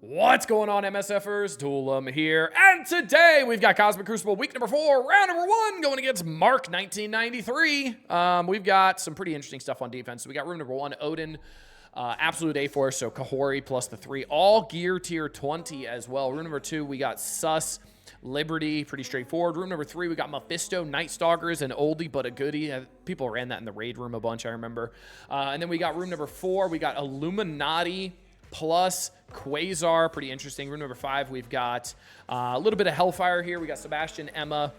What's going on, MSFers? Doolum here, and today we've got Cosmic Crucible week number 4, round number 1, going against Mark 1993. We've got some pretty interesting stuff on defense. We got room number 1, Odin, absolute A-Force, so Kahori plus the 3, all gear tier 20 as well. Room number 2, we got Sus, Liberty, pretty straightforward. Room number 3, we got Mephisto, Night Stalkers, an oldie but a goodie. People ran that in the raid room a bunch, I remember. And then we got room number 4, we got Illuminati plus Quasar, pretty interesting. Room number 5, we've got a little bit of Hellfire here. We got Sebastian, Emma,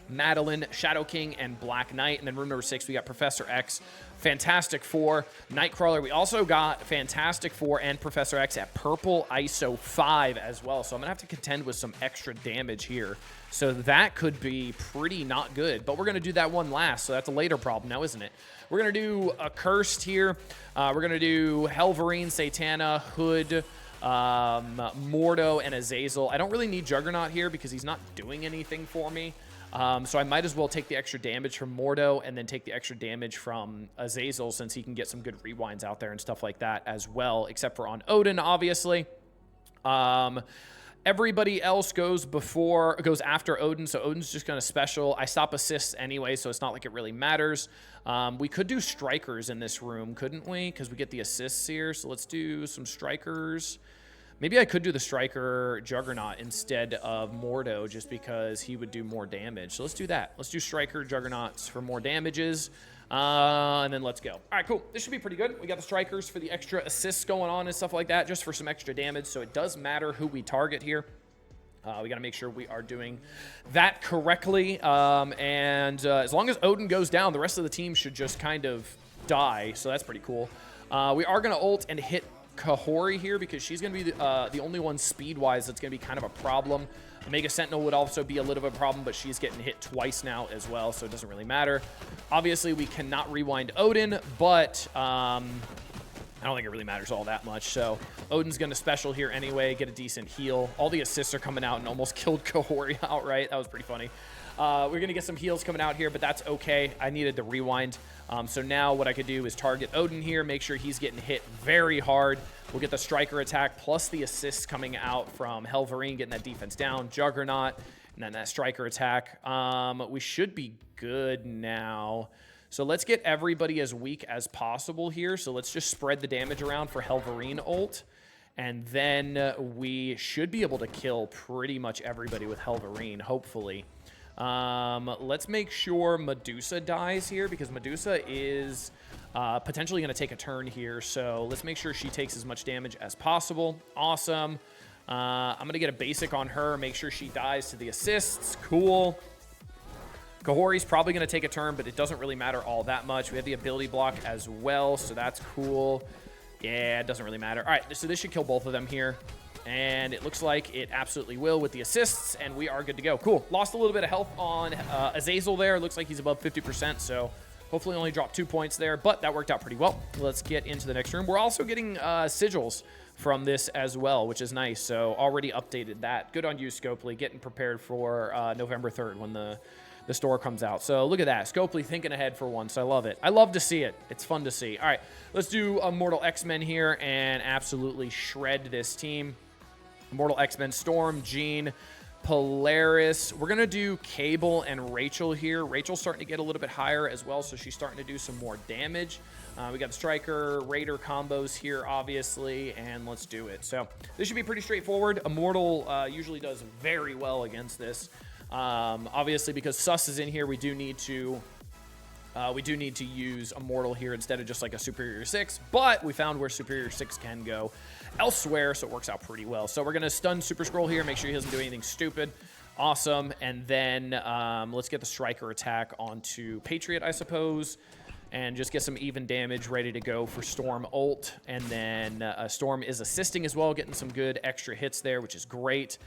Madeline, Shadow King, and Black Knight. And then room number 6, we got Professor X, Fantastic Four, Nightcrawler. We also got Fantastic Four and Professor X at Purple ISO 5 as well. So I'm going to have to contend with some extra damage here. So that could be pretty not good. But we're going to do that one last, so that's a later problem now, isn't it? We're going to do a Cursed here. We're going to do Helverine, Satana, Hood, Mordo, and Azazel. I don't really need Juggernaut here because he's not doing anything for me. So I might as well take the extra damage from Mordo and then take the extra damage from Azazel since he can get some good rewinds out there and stuff like that as well, except for on Odin, obviously. Everybody else goes after Odin, so Odin's just going to special. I stop assists anyway, so it's not like it really matters. We could do strikers in this room, couldn't we? Because we get the assists here, so let's do some strikers. Maybe I could do the striker Juggernaut instead of Mordo just because he would do more damage. So let's do that. Let's do striker Juggernauts for more damages. And then let's go. All right, cool. This should be pretty good. We got the strikers for the extra assists going on and stuff like that, just for some extra damage. So it does matter who we target here. We got to make sure we are doing that correctly. As long as Odin goes down, the rest of the team should just kind of die. So that's pretty cool. We are going to ult and hit Kahori here because she's going to be the only one speed-wise that's going to be kind of a problem. Omega Sentinel would also be a little bit of a problem, but she's getting hit twice now as well, so it doesn't really matter. Obviously, we cannot rewind Odin, but I don't think it really matters all that much. So Odin's going to special here anyway, get a decent heal. All the assists are coming out and almost killed Kahori outright. That was pretty funny. We're going to get some heals coming out here, but that's okay. I needed to rewind. So now what I could do is target Odin here, make sure he's getting hit very hard. We'll get the striker attack plus the assists coming out from Helverine, getting that defense down, Juggernaut, and then that striker attack. We should be good now. So let's get everybody as weak as possible here. So let's just spread the damage around for Helverine ult. And then we should be able to kill pretty much everybody with Helverine, hopefully. Let's make sure Medusa dies here because Medusa is potentially going to take a turn here. So let's make sure she takes as much damage as possible. Awesome. I'm going to get a basic on her, make sure she dies to the assists. Cool. Kahori's probably going to take a turn, but it doesn't really matter all that much. We have the ability block as well, so that's cool. Yeah, it doesn't really matter. All right, so this should kill both of them here. And it looks like it absolutely will with the assists, and we are good to go. Cool. Lost a little bit of health on Azazel there. Looks like he's above 50%, so hopefully only dropped 2 points there, but that worked out pretty well. Let's get into the next room. We're also getting sigils from this as well, which is nice. So already updated that. Good on you, Scopely, getting prepared for November 3rd when the store comes out. So look at that. Scopely thinking ahead for once. I love it. I love to see it. It's fun to see. All right, let's do Immortal X-Men here and absolutely shred this team. Immortal X-Men, Storm, Jean, Polaris. We're going to do Cable and Rachel here. Rachel's starting to get a little bit higher as well, so she's starting to do some more damage. We got the Striker, Raider combos here, obviously, and let's do it. So this should be pretty straightforward. Immortal usually does very well against this. Obviously, because Sus is in here, we do need to use Immortal here instead of just like a Superior 6, but we found where Superior 6 can go elsewhere, so it works out pretty well. So we're going to stun Super Scroll here, make sure he doesn't do anything stupid. Awesome. And then let's get the Striker attack onto Patriot, I suppose, and just get some even damage ready to go for Storm ult. And then Storm is assisting as well, getting some good extra hits there, which is great.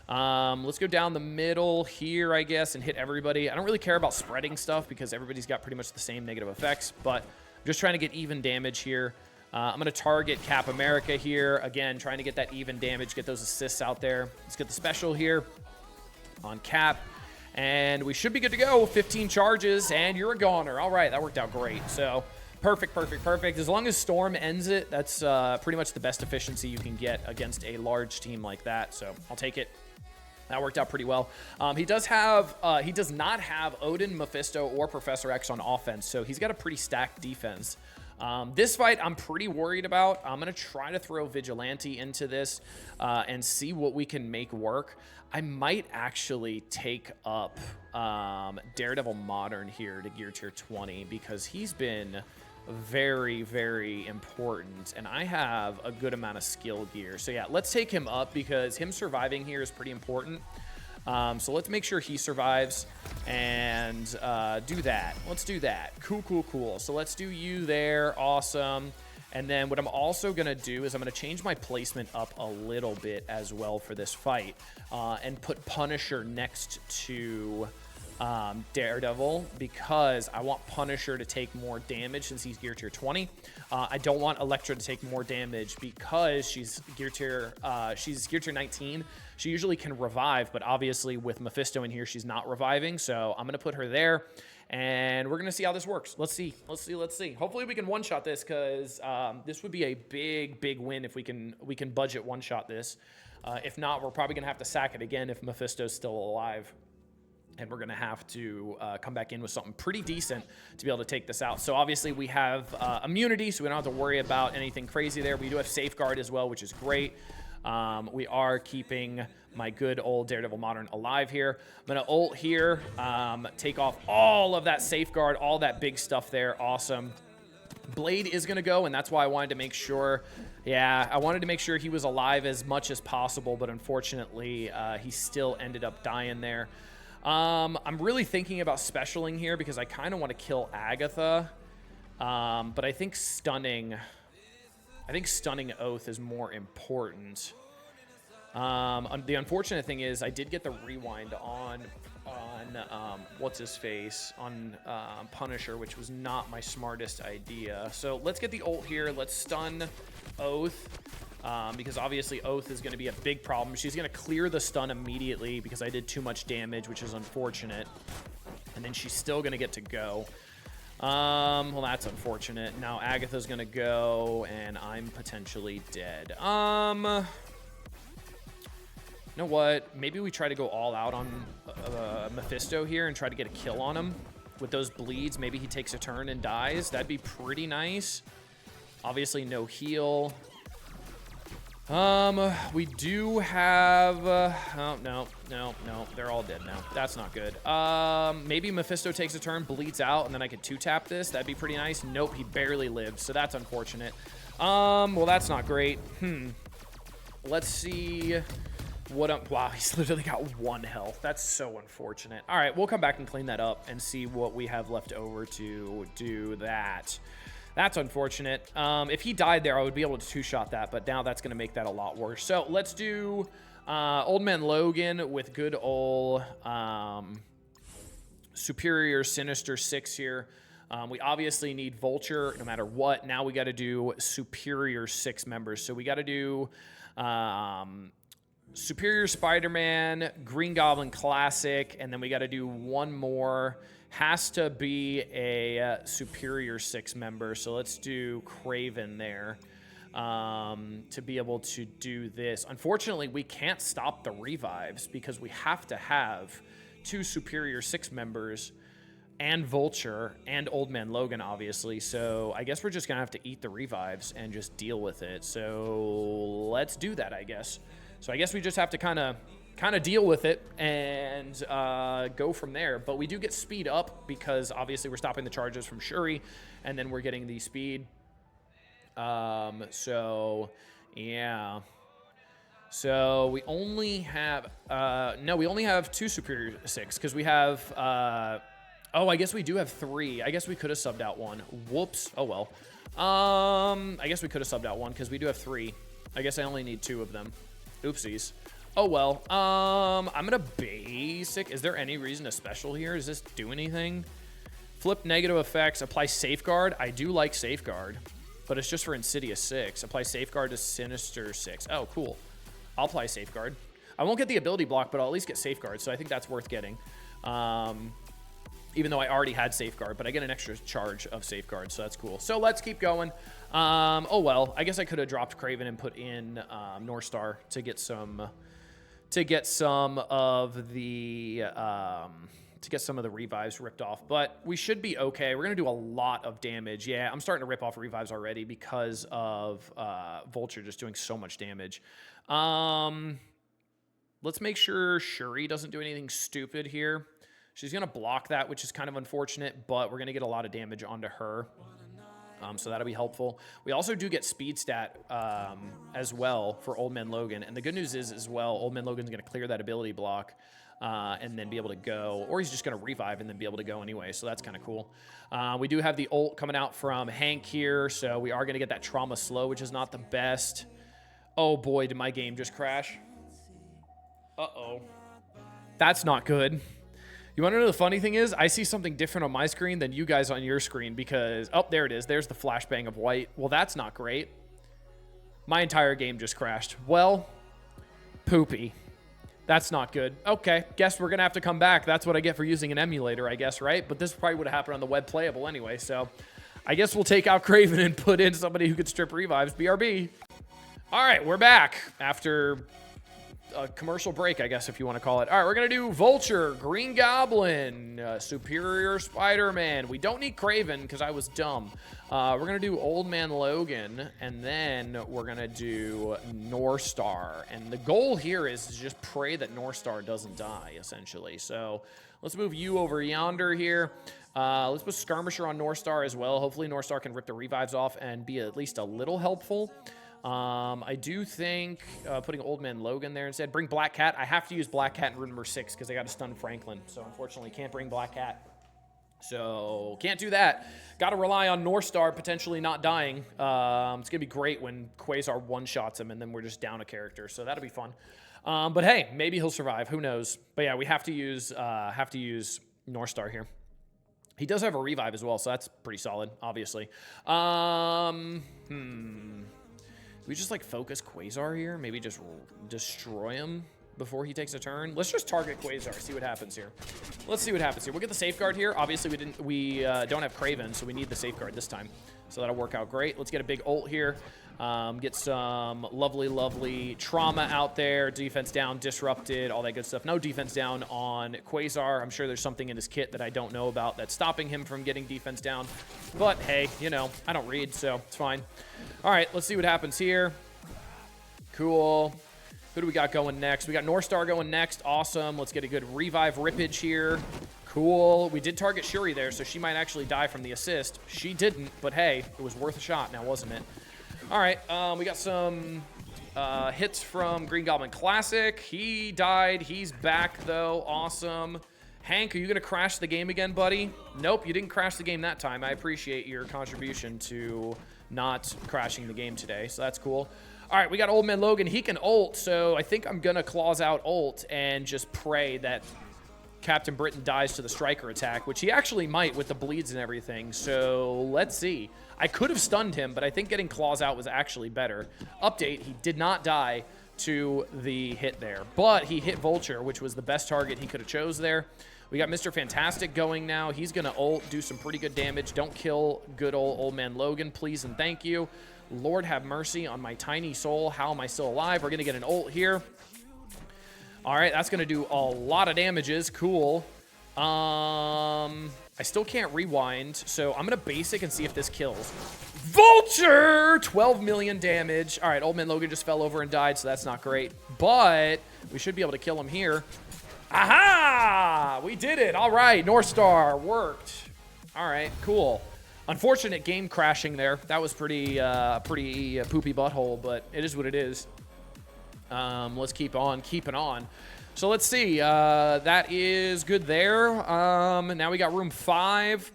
Let's go down the middle here, I guess, and hit everybody. I don't really care about spreading stuff because everybody's got pretty much the same negative effects, but I'm just trying to get even damage here. I'm going to target Cap America here. Again, trying to get that even damage, get those assists out there. Let's get the special here on Cap, and we should be good to go. 15 charges, and you're a goner. All right, that worked out great. So Perfect, perfect, perfect. As long as Storm ends it, that's pretty much the best efficiency you can get against a large team like that. So I'll take it. That worked out pretty well. He does not have Odin, Mephisto, or Professor X on offense, so he's got a pretty stacked defense. This fight I'm pretty worried about. I'm going to try to throw Vigilante into this and see what we can make work. I might actually take up Daredevil Modern here to gear tier 20 because he's been very, very important, and I have a good amount of skill gear. So yeah, let's take him up because him surviving here is pretty important. So let's make sure he survives and do that. Let's do that. Cool, cool, cool. So let's do you there. Awesome. And then what I'm also going to do is I'm going to change my placement up a little bit as well for this fight and put Punisher next to Daredevil because I want Punisher to take more damage since he's gear tier 20. I don't want Elektra to take more damage because she's gear tier 19. She usually can revive, but obviously with Mephisto in here, she's not reviving. So I'm going to put her there and we're going to see how this works. Let's see. Hopefully we can one-shot this because this would be a big, big win if we can budget one-shot this. If not, we're probably going to have to sack it again if Mephisto's still alive. And we're going to have to come back in with something pretty decent to be able to take this out. So obviously we have immunity, so we don't have to worry about anything crazy there. We do have safeguard as well, which is great. We are keeping my good old Daredevil Modern alive here. I'm going to ult here, take off all of that safeguard, all that big stuff there. Awesome. Blade is going to go, and that's why I wanted to make sure, I wanted to make sure he was alive as much as possible, but unfortunately, he still ended up dying there. I'm really thinking about specialing here because I kind of want to kill Agatha, but I think stunning Oath is more important. The unfortunate thing is I did get the rewind on what's his face on Punisher, which was not my smartest idea. So let's get the ult here. Let's stun Oath. Because obviously Oath is going to be a big problem. She's going to clear the stun immediately because I did too much damage, which is unfortunate. And then she's still going to get to go. Well, that's unfortunate. Now Agatha's going to go, and I'm potentially dead. You know what? Maybe we try to go all out on Mephisto here and try to get a kill on him. With those bleeds, maybe he takes a turn and dies. That'd be pretty nice. Obviously, no heal. We do have, oh, no, they're all dead now. That's not good. Maybe Mephisto takes a turn, bleeds out, and then I could two-tap this. That'd be pretty nice. Nope, he barely lived, so that's unfortunate. Well, that's not great. Let's see what, wow, he's literally got 1 health. That's so unfortunate. All right, we'll come back and clean that up and see what we have left over to do that. That's unfortunate. If he died there, I would be able to two-shot that, but now that's going to make that a lot worse. So let's do Old Man Logan with good old Superior Sinister 6 here. We obviously need Vulture no matter what. Now we got to do Superior 6 members. So we got to do Superior Spider-Man, Green Goblin Classic, and then we got to do one more. Has to be a Superior 6 member, so let's do Craven there to be able to do this. Unfortunately, we can't stop the revives because we have to have 2 Superior 6 members and Vulture and Old Man Logan, obviously, so I guess we're just going to have to eat the revives and just deal with it. So let's do that, I guess. So I guess we just have to kind of deal with it and go from there. But we do get speed up because obviously we're stopping the charges from Shuri, and then we're getting the speed. So yeah. So we only have no, we only have 2 Superior 6 because we have oh, I guess we do have 3. I guess we could have subbed out 1. Whoops. Oh well. I guess we could have subbed out 1 because we do have 3. I guess I only need 2 of them. Oopsies. Oh, well, I'm going to basic. Is there any reason to special here? Does this do anything? Flip negative effects. Apply safeguard. I do like safeguard, but it's just for Insidious 6. Apply safeguard to Sinister 6. Oh, cool. I'll apply safeguard. I won't get the ability block, but I'll at least get safeguard, so I think that's worth getting. even though I already had Safeguard, but I get an extra charge of Safeguard, so that's cool. So let's keep going. Oh, well, I guess I could have dropped Craven and put in North Star to get some of the revives ripped off, but we should be okay. We're going to do a lot of damage. Yeah, I'm starting to rip off revives already because of Vulture just doing so much damage. Let's make sure Shuri doesn't do anything stupid here. She's going to block that, which is kind of unfortunate, but we're going to get a lot of damage onto her. So that'll be helpful. We also do get speed stat as well for Old Man Logan. And the good news is, as well, Old Man Logan's going to clear that ability block and then be able to go. Or he's just going to revive and then be able to go anyway. So that's kind of cool. We do have the ult coming out from Hank here. So we are going to get that trauma slow, which is not the best. Oh, boy, did my game just crash. Uh-oh. That's not good. You want to know the funny thing is? I see something different on my screen than you guys on your screen because... Oh, there it is. There's the flashbang of white. Well, that's not great. My entire game just crashed. Well, poopy. That's not good. Okay, guess we're going to have to come back. That's what I get for using an emulator, I guess, right? But this probably would have happened on the web playable anyway, so... I guess we'll take out Craven and put in somebody who could strip revives. BRB. All right, we're back after... a commercial break, I guess, if you want to call it. All right, we're going to do Vulture, Green Goblin, Superior Spider-Man. We don't need Craven because I was dumb. We're going to do Old Man Logan, and then we're going to do North Star. And the goal here is to just pray that North Star doesn't die, essentially. So let's move you over yonder here. Let's put Skirmisher on North Star as well. Hopefully North Star can rip the revives off and be at least a little helpful. I do think putting Old Man Logan there instead. Bring Black Cat. I have to use Black Cat in room number 6 because I got to stun Franklin. So unfortunately can't bring Black Cat. So can't do that. Got to rely on North Star potentially not dying. It's going to be great when Quasar one-shots him and then we're just down a character. So that'll be fun. But hey, maybe he'll survive. Who knows? But yeah, we have to use North Star here. He does have a revive as well, so that's pretty solid, obviously. We just like focus Quasar here, maybe just destroy him before he takes a turn. Let's just target Quasar, see what happens here. Let's see what happens here. We'll get the safeguard here. Obviously we don't have Craven, so we need the safeguard this time. So that'll work out great. Let's get a big ult here. Get some lovely trauma out there. Defense down, disrupted, all that good stuff. No defense down on Quasar. I'm sure there's something in his kit that I don't know about that's stopping him from getting defense down. But hey, you know, I don't read, so it's fine. All right, let's see what happens here. Cool. Who do we got going next? We got North Star going next. Awesome. Let's get a good revive rippage here. Cool. We did target Shuri there, so she might actually die from the assist. She didn't, but hey, it was worth a shot now, wasn't it? All right, we got some hits from Green Goblin Classic. He died. He's back, though. Awesome. Hank, are you going to crash the game again, buddy? Nope, you didn't crash the game that time. I appreciate your contribution to not crashing the game today, so that's cool. All right, we got Old Man Logan. He can ult, so I think I'm going to claws out ult and just pray that Captain Britain dies to the striker attack, which he actually might with the bleeds and everything, so let's see. I could have stunned him, but I think getting claws out was actually better. Update, he did not die to the hit there, but he hit Vulture, which was the best target he could have chose there. We got Mr. Fantastic going now. He's going to ult, do some pretty good damage. Don't kill good Old Man Logan, please and thank you. Lord have mercy on my tiny soul. How am I still alive? We're going to get an ult here. All right, that's going to do a lot of damages. Cool. I still can't rewind, so I'm going to basic and see if this kills. Vulture! 12 million damage. All right, Old Man Logan just fell over and died, so that's not great. But we should be able to kill him here. Aha! We did it. All right, North Star worked. All right, cool. Unfortunate game crashing there. That was pretty poopy butthole, but it is what it is. Let's keep on keeping on. So let's see. That is good there. Now we got room 5.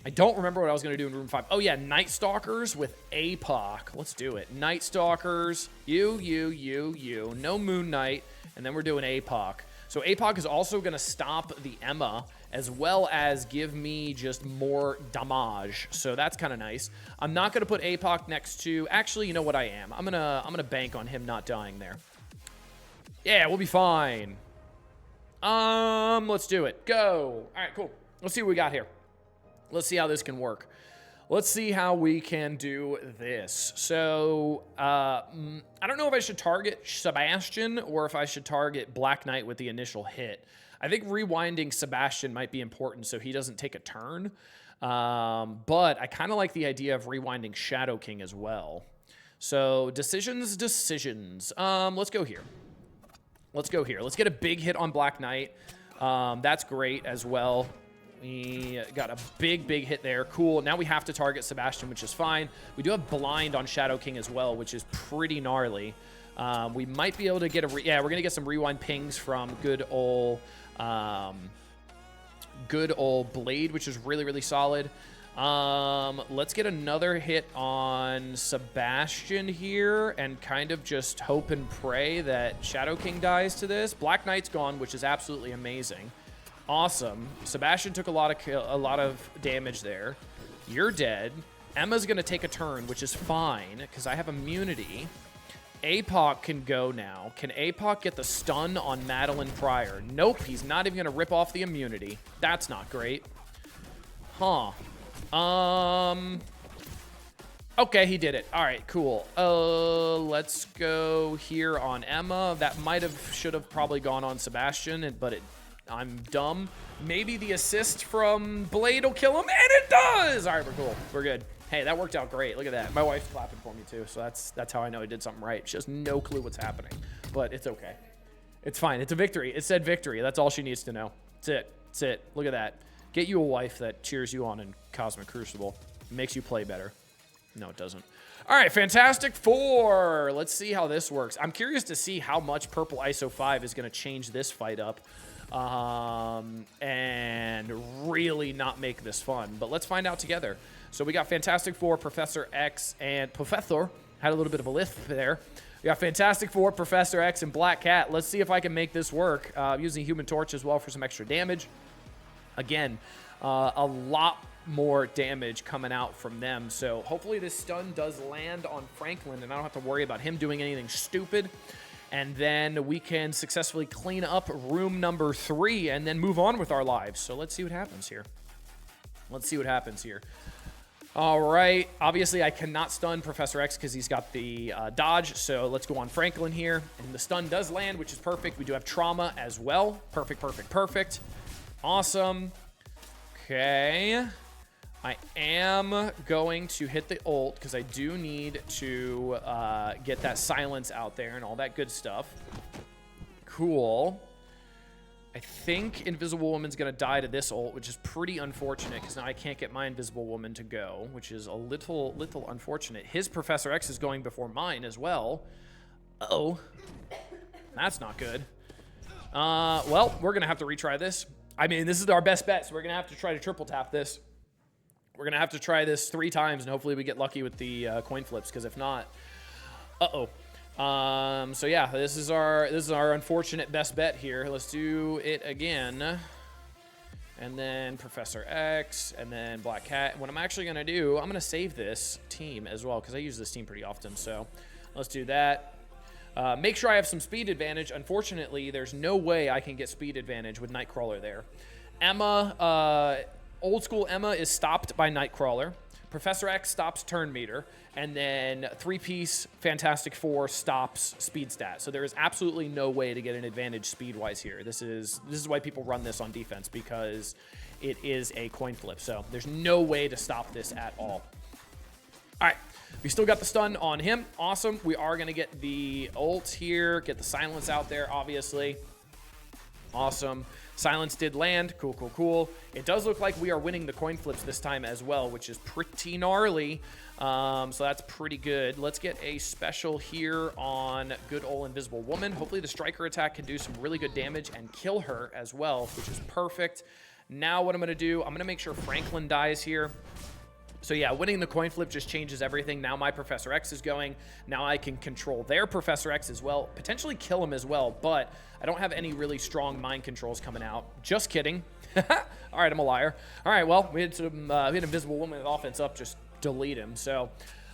I don't remember what I was going to do in room 5. Oh, yeah, Night Stalkers with APOC. Let's do it. Night Stalkers. You. No Moon Knight. And then we're doing APOC. So APOC is also going to stop the Emma as well as give me just more damage. So that's kind of nice. I'm not going to put APOC next to... Actually, you know what I am? I'm gonna bank on him not dying there. Yeah, we'll be fine. Let's do it. Go. All right, cool. Let's see what we got here. Let's see how this can work. Let's see how we can do this. So, I don't know if I should target Sebastian or if I should target Black Knight with the initial hit. I think rewinding Sebastian might be important so he doesn't take a turn. But I kind of like the idea of rewinding Shadow King as well. So, decisions. Let's go here. Let's get a big hit on Black Knight. That's great as well. We got a big hit there. Cool. Now we have to target Sebastian, which is fine. We do have blind on Shadow King as well, which is pretty gnarly. We might be able to get we're going to get some rewind pings from good old Blade, which is really solid. Let's get another hit on Sebastian here and kind of just hope and pray that Shadow King dies to this. Black Knight's gone, which is absolutely amazing. Awesome. Sebastian took a lot of damage there. You're dead. Emma's going to take a turn, which is fine because I have immunity. APOC can go now. Can APOC get the stun on Madeline Pryor? Nope, he's not even going to rip off the immunity. That's not great. Huh. Okay, he did it. All right, cool. Let's go here on Emma. That should have probably gone on Sebastian, but I'm dumb. Maybe the assist from Blade will kill him, and it does! All right, we're cool. We're good. Hey, that worked out great. Look at that. My wife's clapping for me, too, so that's how I know I did something right. She has no clue what's happening, but it's okay. It's fine. It's a victory. It said victory. That's all she needs to know. That's it. Look at that. Get you a wife that cheers you on in Cosmic Crucible. Makes you play better. No, it doesn't. All right, Fantastic Four. Let's see how this works. I'm curious to see how much Purple ISO 5 is going to change this fight up. And really not make this fun. But let's find out together. So we got Fantastic Four, Professor X, and Professor. Had a little bit of a lisp there. We got Fantastic Four, Professor X, and Black Cat. Let's see if I can make this work. Using Human Torch as well for some extra damage. Again, a lot more damage coming out from them. So hopefully this stun does land on Franklin, and I don't have to worry about him doing anything stupid. And then we can successfully clean up room number 3 and then move on with our lives. So let's see what happens here. All right. Obviously, I cannot stun Professor X because he's got the dodge. So let's go on Franklin here. And the stun does land, which is perfect. We do have trauma as well. Perfect. Awesome. Okay. I am going to hit the ult because I do need to get that silence out there and all that good stuff. Cool. I think Invisible Woman's going to die to this ult, which is pretty unfortunate because now I can't get my Invisible Woman to go, which is a little unfortunate. His Professor X is going before mine as well. Uh-oh. That's not good. Well, we're going to have to retry this. I mean, this is our best bet, so we're going to have to try to triple tap this. We're going to have to try this 3 times, and hopefully we get lucky with the coin flips, because if not, so yeah, this is our unfortunate best bet here. Let's do it again. And then Professor X, and then Black Cat. What I'm actually going to do, I'm going to save this team as well, because I use this team pretty often, so let's do that. Make sure I have some speed advantage. Unfortunately, there's no way I can get speed advantage with Nightcrawler there. Emma, old school Emma is stopped by Nightcrawler. Professor X stops turn meter, and then 3-piece Fantastic Four stops speed stat. So there is absolutely no way to get an advantage speed-wise here. This is why people run this on defense, because it is a coin flip. So there's no way to stop this at all. All right, we still got the stun on him. Awesome. We are going to get the ult here, get the silence out there, obviously. Awesome. Silence did land. Cool. It does look like we are winning the coin flips this time as well, which is pretty gnarly. So that's pretty good. Let's get a special here on good old Invisible Woman. Hopefully the striker attack can do some really good damage and kill her as well, which is perfect. Now what I'm going to do, I'm going to make sure Franklin dies here. So yeah, winning the coin flip just changes everything. Now my Professor X is going. Now I can control their Professor X as well, potentially kill him as well, but I don't have any really strong mind controls coming out. Just kidding. All right, I'm a liar. All right, well, we had Invisible Woman with offense up, just delete him. So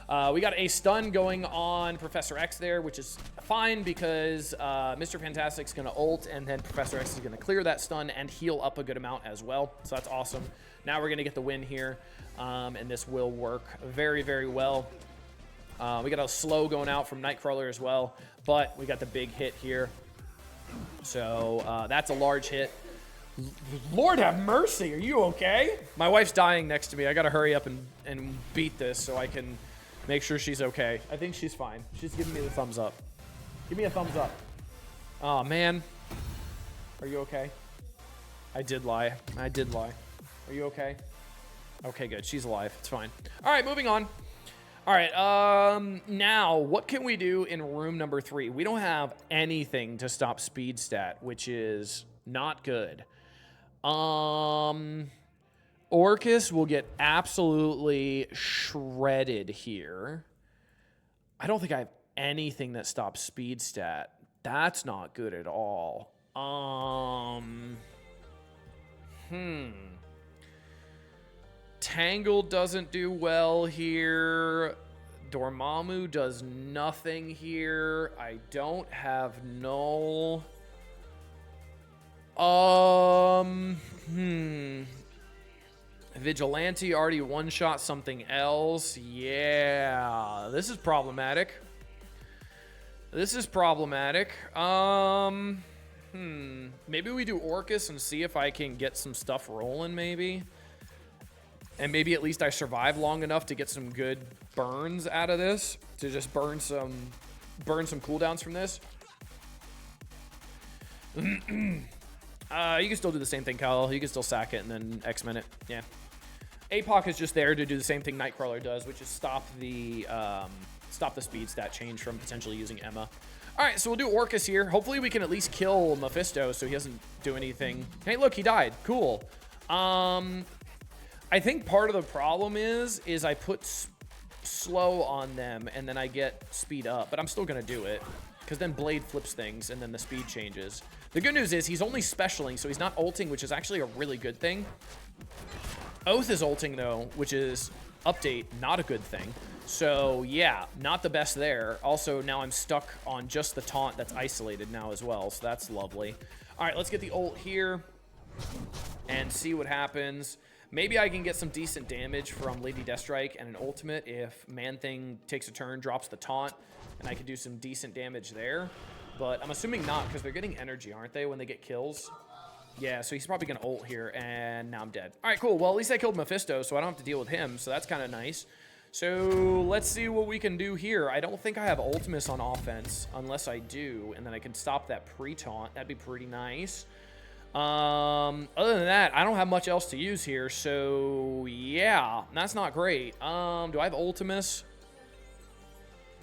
We got a stun going on Professor X there, which is fine because Mr. Fantastic's going to ult, and then Professor X is going to clear that stun and heal up a good amount as well. So that's awesome. Now we're going to get the win here, and this will work very, very well. We got a slow going out from Nightcrawler as well, but we got the big hit here. So that's a large hit. Lord have mercy, are you okay? My wife's dying next to me. I got to hurry up and beat this so I can make sure she's okay. I think she's fine. She's giving me the thumbs up. Give me a thumbs up. Oh, man. Are you okay? I did lie. I did lie. Are you okay? Okay, good. She's alive. It's fine. All right, moving on. All right, now, what can we do in room number 3? We don't have anything to stop speed stat, which is not good. Orcus will get absolutely shredded here. I don't think I have anything that stops speed stat. That's not good at all. Tangle doesn't do well here. Dormammu does nothing here. I don't have null. Vigilante already one-shot something else. Yeah, this is problematic. This is problematic. Maybe we do Orcus and see if I can get some stuff rolling, maybe. And maybe at least I survive long enough to get some good burns out of this. To just burn some cooldowns from this. You can still do the same thing, Kyle. You can still sack it and then X-Men it. Yeah. APOC is just there to do the same thing Nightcrawler does, which is stop the speed stat change from potentially using Emma. All right, so we'll do Orcus here. Hopefully we can at least kill Mephisto so he doesn't do anything. Hey, look, he died. Cool. I think part of the problem is I put slow on them and then I get speed up, but I'm still going to do it because then Blade flips things and then the speed changes. The good news is he's only specialing, so he's not ulting, which is actually a really good thing. Oath is ulting, though, which is update, not a good thing. So, yeah, not the best there. Also, now I'm stuck on just the taunt that's isolated now as well, so that's lovely. All right, let's get the ult here and see what happens. Maybe I can get some decent damage from Lady Deathstrike and an ultimate if Man-Thing takes a turn, drops the taunt, and I can do some decent damage there. But I'm assuming not, because they're getting energy, aren't they, when they get kills? Yeah, so he's probably going to ult here, and now I'm dead. All right, cool. Well, at least I killed Mephisto, so I don't have to deal with him, so that's kind of nice. So let's see what we can do here. I don't think I have Ultimus on offense, unless I do, and then I can stop that pre-taunt. That'd be pretty nice. Other than that, I don't have much else to use here, so yeah, that's not great. Do I have Ultimus?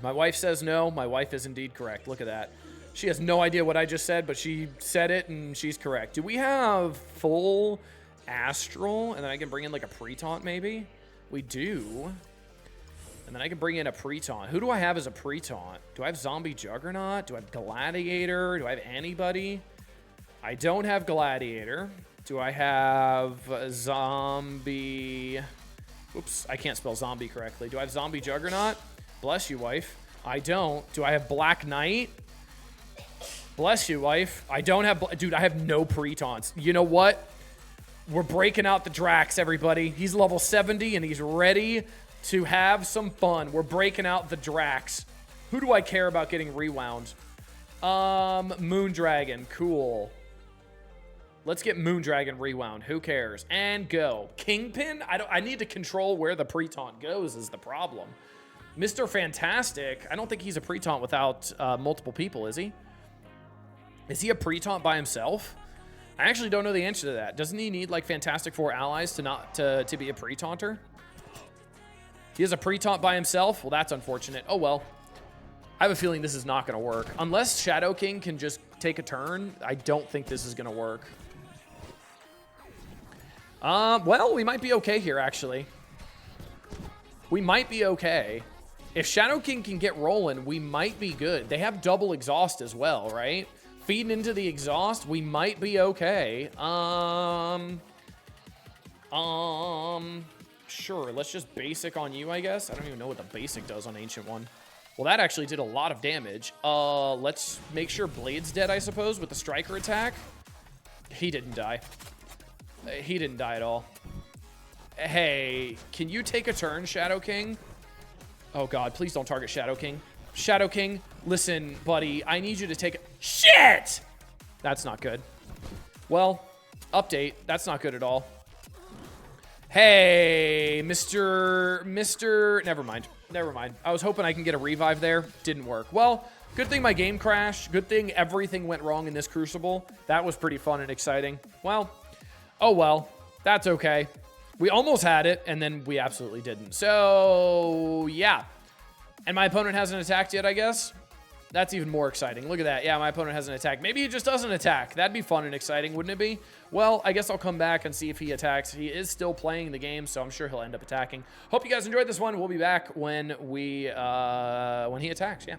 My wife says no. My wife is indeed correct. Look at that. She has no idea what I just said, but she said it, and she's correct. Do we have full Astral, and then I can bring in, like, a pre-taunt, maybe? We do. And then I can bring in a pre-taunt. Who do I have as a pre-taunt? Do I have Zombie Juggernaut? Do I have Gladiator? Do I have anybody? I don't have Gladiator. Do I have Zombie... Oops, I can't spell zombie correctly. Do I have Zombie Juggernaut? Bless you, wife. I don't. Do I have Black Knight? Bless you, wife. I don't have... Dude, I have no pre-taunts. You know what? We're breaking out the Drax, everybody. He's level 70, and he's ready to have some fun. We're breaking out the Drax. Who do I care about getting rewound? Moondragon. Cool. Let's get Moondragon rewound. Who cares? And go. Kingpin? I need to control where the pre-taunt goes is the problem. Mr. Fantastic, I don't think he's a pre-taunt without multiple people, is he? Is he a pre-taunt by himself? I actually don't know the answer to that. Doesn't he need like Fantastic Four allies to be a pre-taunter? He has a pre-taunt by himself? Well, that's unfortunate. Oh, well. I have a feeling this is not going to work. Unless Shadow King can just take a turn, I don't think this is going to work. Well, we might be okay here, actually. We might be okay. If Shadow King can get rolling, we might be good. They have double exhaust as well, right? Feeding into the exhaust, we might be okay. Sure, let's just basic on you, I guess. I don't even know what the basic does on Ancient One. Well, that actually did a lot of damage. Let's make sure Blade's dead, I suppose, with the Striker attack. He didn't die. He didn't die at all. Hey, can you take a turn, Shadow King? Oh, God, please don't target Shadow King. Shadow King, listen, buddy, I need you to take a... Shit! That's not good. Well, update. That's not good at all. Hey, Mr. Never mind. Never mind. I was hoping I can get a revive there. Didn't work. Well, good thing my game crashed. Good thing everything went wrong in this Crucible. That was pretty fun and exciting. Well, oh well. That's okay. We almost had it, and then we absolutely didn't. So, yeah. And my opponent hasn't attacked yet, I guess. That's even more exciting. Look at that. Yeah, my opponent hasn't attacked. Maybe he just doesn't attack. That'd be fun and exciting, wouldn't it be? Well, I guess I'll come back and see if he attacks. He is still playing the game, so I'm sure he'll end up attacking. Hope you guys enjoyed this one. We'll be back when he attacks. Yeah.